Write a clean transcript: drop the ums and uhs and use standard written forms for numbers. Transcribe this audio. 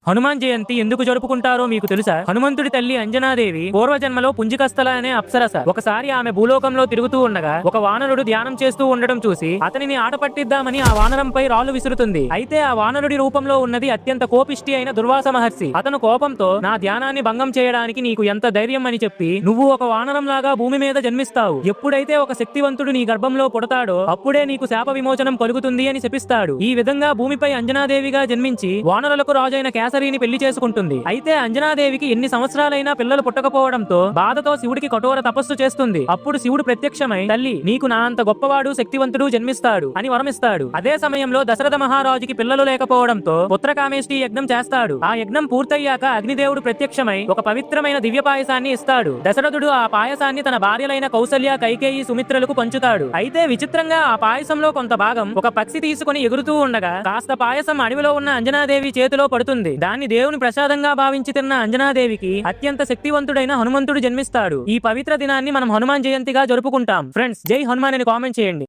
హనుమాన్ జయంతి ఎందుకు జరుపుకుంటారో మీకు తెలుసా? హనుమంతుడి తల్లి అంజనాదేవి పూర్వజన్మలో పుంజికస్థల అనే అప్సరస. ఒకసారి ఆమె భూలోకంలో తిరుగుతూ ఉండగా ఒక వానరుడు ధ్యానం చేస్తూ ఉండడం చూసి అతనిని ఆట పట్టిద్దామని ఆ వానరంపై రాళ్లు విసురుతుంది. అయితే ఆ వానరుడి రూపంలో ఉన్నది అత్యంత కోపిష్టి అయిన దుర్వాస మహర్షి. అతను కోపంతో నా ధ్యానాన్ని భంగం చేయడానికి నీకు ఎంత ధైర్యం అని చెప్పి, నువ్వు ఒక వానరం లాగా భూమి మీద జన్మిస్తావు, ఎప్పుడైతే ఒక శక్తివంతుడు నీ గర్భంలో పుడతాడో అప్పుడే నీకు శాప విమోచనం కలుగుతుంది అని శపిస్తాడు. ఈ విధంగా భూమిపై అంజనాదేవిగా జన్మించి వానరులకు రాజైన కేసరిని పెళ్లి చేసుకుంటుంది. అయితే అంజనాదేవికి ఎన్ని సంవత్సరాలైనా పిల్లలు పుట్టకపోవడంతో బాధతో శివుడికి కఠోర తపస్సు చేస్తుంది. అప్పుడు శివుడు ప్రత్యక్షమై, తల్లి, నీకు నా అంత గొప్పవాడు శక్తివంతుడు జన్మిస్తాడు అని వరమిస్తాడు. అదే సమయంలో దశరథ మహారాజుకి పిల్లలు లేకపోవడంతో పుత్రకామేష్టి యజ్ఞం చేస్తాడు. ఆ యజ్ఞం పూర్తయ్యాక అగ్నిదేవుడు ప్రత్యక్షమై ఒక పవిత్రమైన దివ్య పాయసాన్ని ఇస్తాడు. దశరథుడు ఆ పాయసాన్ని తన భార్యలైన కౌసల్య, కైకేయి, సుమిత్రలకు పంచుతాడు. అయితే విచిత్రంగా ఆ పాయసంలో కొంత భాగం ఒక పక్షి తీసుకుని ఎగురుతూ ఉండగా కాస్త పాయసం అడవిలో ఉన్న అంజనాదేవి చేతిలో పడుతుంది. దాన్ని దేవుని ప్రసాదంగా భావించి తిన్న అంజనాదేవికి అత్యంత శక్తివంతుడైన హనుమంతుడు జన్మిస్తాడు. ఈ పవిత్ర దినాన్ని మనం హనుమాన్ జయంతిగా జరుపుకుంటాం. ఫ్రెండ్స్, జై హనుమాన్ అని కామెంట్ చేయండి.